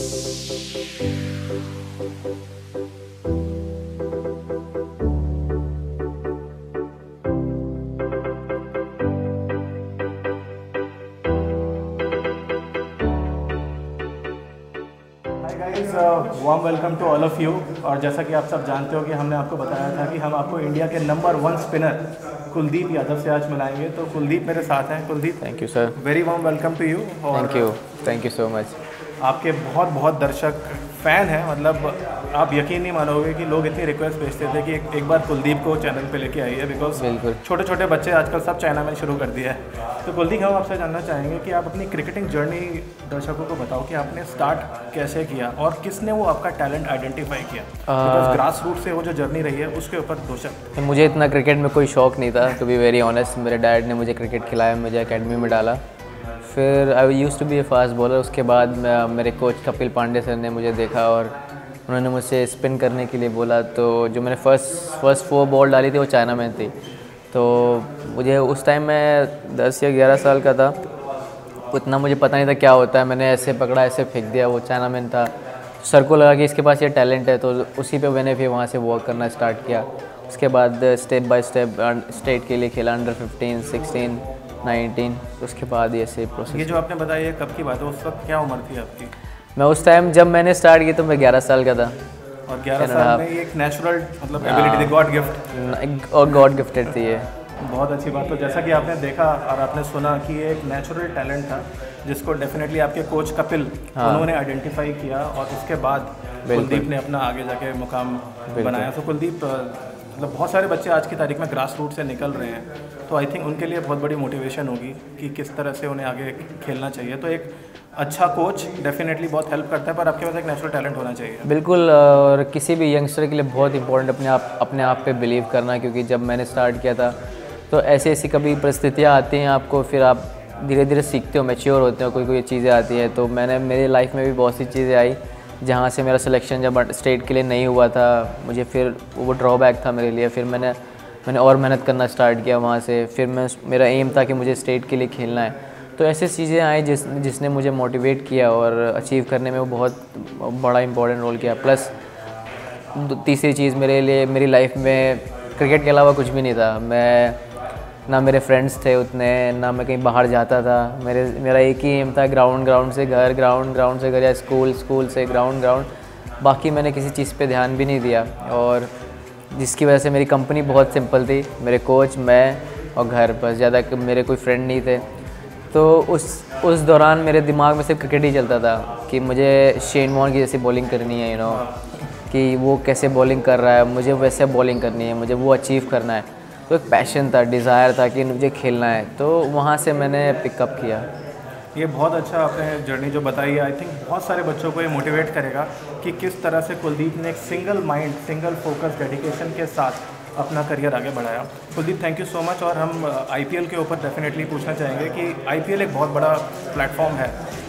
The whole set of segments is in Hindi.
Warm welcome to all of you. और जैसा कि आप सब जानते हो कि हमने आपको बताया था कि हम आपको इंडिया के नंबर 1 स्पिनर कुलदीप यादव से आज मिलाएंगे। तो कुलदीप मेरे साथ हैं। Kuldeep, thank you sir. Very warm welcome to you. Thank you so much. आपके बहुत बहुत दर्शक फ़ैन हैं, मतलब आप यकीन नहीं मानोगे कि लोग इतनी रिक्वेस्ट भेजते थे कि एक बार कुलदीप को चैनल पे लेके आइए, बिकॉज छोटे छोटे बच्चे आजकल सब चाइना में शुरू कर दिया है। तो कुलदीप, हम आपसे जानना चाहेंगे कि आप अपनी क्रिकेटिंग जर्नी दर्शकों को बताओ कि आपने स्टार्ट कैसे किया और किसने वो आपका टैलेंट आइडेंटिफाई किया। बिकॉज ग्रास रूट से वो जो जर्नी रही है उसके ऊपर दो शब्द। मुझे इतना क्रिकेट में कोई शौक नहीं था, टू बी वेरी ऑनेस्ट। मेरे डैड ने मुझे क्रिकेट खिलाया, मुझे एकेडमी में डाला। फिर I use to be a fast bowler. उसके बाद मेरे कोच कपिल पांडे सर ने मुझे देखा और उन्होंने मुझसे स्पिन करने के लिए बोला। तो जो मैंने फर्स्ट 4 बॉल डाली थी वो चाइना में थी। तो मुझे उस टाइम मैं 10 या 11 साल का था, उतना मुझे पता नहीं था क्या होता है। मैंने ऐसे पकड़ा, ऐसे फेंक दिया, वो चाइना मैन था। सर को लगा कि इसके पास ये टैलेंट है, तो उसी पे मैंने फिर वहाँ से वर्क करना स्टार्ट किया। उसके बाद स्टेप बाय स्टेप स्टेट के लिए खेला, अंडर 15, 16, 19। उसके बाद ये से प्रोसेस। ये जो आपने बताया कब की बात है, उस वक्त क्या उम्र थी आपकी? मैं उस टाइम जब मैंने स्टार्ट किया तो मैं 11 साल का था। और 11 साल में एक नेचुरल मतलब एबिलिटी थी, गॉड गिफ्ट। और गॉड गिफ्टेड थी ये। बहुत अच्छी बात। तो जैसा कि आपने देखा और आपने सुना कि ये एक नेचुरल टैलेंट था जिसको डेफिनेटली आपके कोच कपिल उन्होंने आइडेंटिफाई किया और उसके बाद कुलदीप ने अपना आगे जाके मुकाम बनाया। तो कुलदीप, मतलब बहुत सारे बच्चे आज की तारीख में ग्रास रूट से निकल रहे हैं, तो आई थिंक उनके लिए बहुत बड़ी मोटिवेशन होगी कि किस तरह से उन्हें आगे खेलना चाहिए। तो एक अच्छा कोच डेफिनेटली बहुत हेल्प करता है, पर आपके पास एक नेचुरल टैलेंट होना चाहिए। बिल्कुल। और किसी भी यंगस्टर के लिए बहुत इंपॉर्टेंट अपने आप पे बिलीव करना, क्योंकि जब मैंने स्टार्ट किया था तो ऐसी कभी परिस्थितियाँ आती हैं आपको, फिर आप धीरे धीरे सीखते हो, मैच्योर होते हो, कोई चीज़ें आती हैं। तो मेरी लाइफ में भी बहुत सी चीज़ें आई जहाँ से मेरा सिलेक्शन जब स्टेट के लिए नहीं हुआ था, मुझे फिर वो ड्रॉबैक था मेरे लिए। फिर मैंने और मेहनत करना स्टार्ट किया वहाँ से। फिर मेरा एम था कि मुझे स्टेट के लिए खेलना है। तो ऐसी चीज़ें आई जिसने मुझे मोटिवेट किया और अचीव करने में वो बहुत बड़ा इंपॉर्टेंट रोल किया। प्लस तीसरी चीज़ मेरे लिए, मेरी लाइफ में क्रिकेट के अलावा कुछ भी नहीं था। ना मेरे फ्रेंड्स थे उतने, ना मैं कहीं बाहर जाता था। मेरा एक ही एम था, ग्राउंड से घर, ग्राउंड से घर, या स्कूल से ग्राउंड। बाकी मैंने किसी चीज़ पे ध्यान भी नहीं दिया, और जिसकी वजह से मेरी कंपनी बहुत सिंपल थी। मेरे कोच, मैं और घर, बस। ज़्यादा मेरे कोई फ्रेंड नहीं थे। तो उस दौरान मेरे दिमाग में सिर्फ क्रिकेट ही चलता था कि मुझे शेन वॉर्न की जैसी बॉलिंग करनी है, कि वो कैसे बॉलिंग कर रहा है, मुझे वैसे बॉलिंग करनी है, मुझे वो अचीव करना है। तो एक पैशन था, डिज़ायर था कि मुझे खेलना है। तो वहाँ से मैंने पिकअप किया। ये बहुत अच्छा आपने जर्नी जो बताई है, आई थिंक बहुत सारे बच्चों को ये मोटिवेट करेगा कि किस तरह से कुलदीप ने एक single mind, single focus, dedication के साथ अपना करियर आगे बढ़ाया। Kuldeep, thank you so much. और हम आईपीएल के ऊपर डेफिनेटली पूछना चाहेंगे कि आईपीएल एक बहुत बड़ा प्लेटफॉर्म है।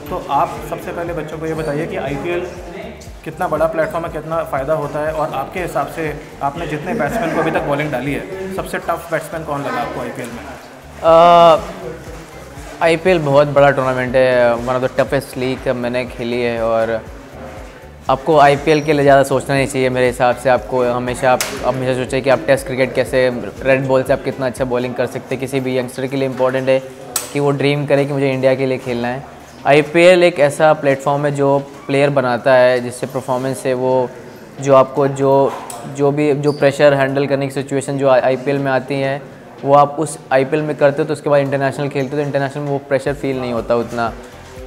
तो आप सबसे पहले बच्चों को ये बताइए कि आईपीएल कितना बड़ा प्लेटफॉर्म है, कितना फ़ायदा होता है, और आपके हिसाब से आपने जितने बैट्समैन को अभी तक बॉलिंग डाली है, सबसे टफ बैट्समैन कौन लगा आपको आईपीएल में? आईपीएल बहुत बड़ा टूर्नामेंट है, one of the toughest league मैंने खेली है। और आपको आईपीएल के लिए ज़्यादा सोचना नहीं चाहिए मेरे हिसाब से। आपको हमेशा सोचें कि आप टेस्ट क्रिकेट कैसे, रेड बॉल से आप कितना अच्छा बॉलिंग कर सकते हैं। किसी भी यंगस्टर के लिए इंपॉर्टेंट है कि वो ड्रीम करे कि मुझे इंडिया के लिए खेलना है। आईपीएल एक ऐसा प्लेटफॉर्म है जो प्लेयर बनाता है, जिससे परफॉर्मेंस है वो, जो आपको जो प्रेशर हैंडल करने की सिचुएशन जो आईपीएल में आती हैं, वो आप उस आईपीएल में करते हो तो उसके बाद इंटरनेशनल खेलते हो तो इंटरनेशनल में वो प्रेशर फील नहीं होता उतना।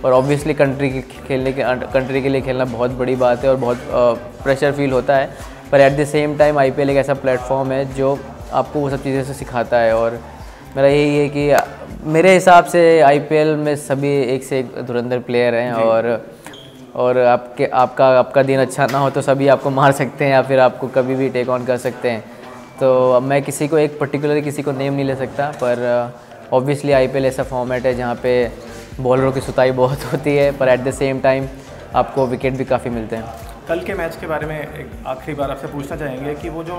और ऑब्वियसली कंट्री के लिए खेलना बहुत बड़ी बात है और बहुत प्रेशर फील होता है। पर at the same time IPL एक ऐसा प्लेटफॉर्म है जो आपको वो सब चीज़ें से सिखाता है। और मेरा यही है कि मेरे हिसाब से आईपीएल में सभी एक से एक धुरंधर प्लेयर हैं, और आपका दिन अच्छा ना हो तो सभी आपको मार सकते हैं या फिर आपको कभी भी टेक ऑन कर सकते हैं। तो मैं किसी को एक पर्टिकुलर किसी को नेम नहीं ले सकता, पर ऑब्वियसली आईपीएल ऐसा फॉर्मेट है जहाँ पे बॉलरों की सुताई बहुत होती है, पर एट द सेम टाइम आपको विकेट भी काफ़ी मिलते हैं। कल के मैच के बारे में एक आखिरी बार आपसे पूछना चाहेंगे कि वो जो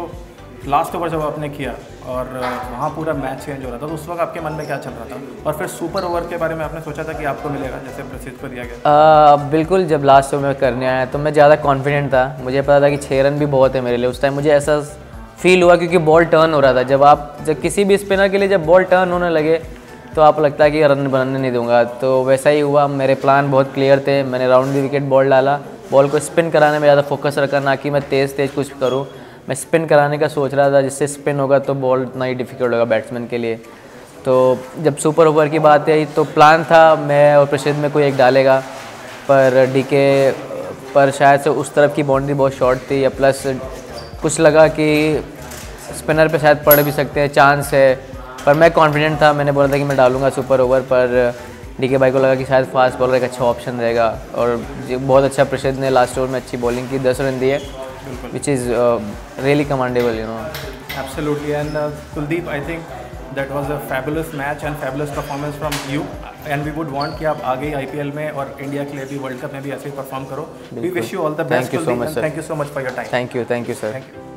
लास्ट ओवर जब आपने किया और वहाँ पूरा मैच चेंज हो रहा था, तो उस वक्त आपके मन में क्या चल रहा था? और फिर सुपर ओवर के बारे में आपने सोचा था कि आपको मिलेगा जैसे प्रसिद्ध को दिया गया? बिल्कुल, जब लास्ट ओवर में करने आया तो मैं ज़्यादा कॉन्फिडेंट था। मुझे पता था कि 6 रन भी बहुत है मेरे लिए। उस टाइम मुझे ऐसा फील हुआ क्योंकि बॉल टर्न हो रहा था। जब किसी भी स्पिनर के लिए जब बॉल टर्न होने लगे तो आपको लगता है कि रन बनाने नहीं दूंगा, तो वैसा ही हुआ। मेरे प्लान बहुत क्लियर थे। मैंने राउंड द विकेट बॉल डाला, बॉल को स्पिन कराने में ज़्यादा फोकस रखा, ना कि मैं तेज़ कुछ करूँ। मैं स्पिन कराने का सोच रहा था, जिससे स्पिन होगा तो बॉल उतना ही डिफ़िकल्ट होगा बैट्समैन के लिए। तो जब सुपर ओवर की बात आई तो प्लान था मैं और प्रसिद्ध में कोई एक डालेगा, पर डीके पर शायद से उस तरफ की बाउंड्री बहुत शॉर्ट थी, या प्लस कुछ लगा कि स्पिनर पे शायद पड़ भी सकते हैं, चांस है। पर मैं कॉन्फिडेंट था, मैंने बोला था कि मैं डालूंगा सुपर ओवर। पर डीके भाई को लगा कि शायद फास्ट बॉलर एक अच्छा ऑप्शन रहेगा, और बहुत अच्छा प्रसिद्ध ने लास्ट ओवर में अच्छी बॉलिंग की, 10 रन दिए, which is really commendable, you know. Absolutely, and Kuldeep, I think that was a fabulous match and fabulous performance from you, and we would want कि आप आगे IPL में और इंडिया के लिए भी वर्ल्ड कप में भी ऐसे ही परफॉर्म करो. We wish you all the best, Thank you so much, sir. Thank you so much for your time. Thank you, sir. Thank you.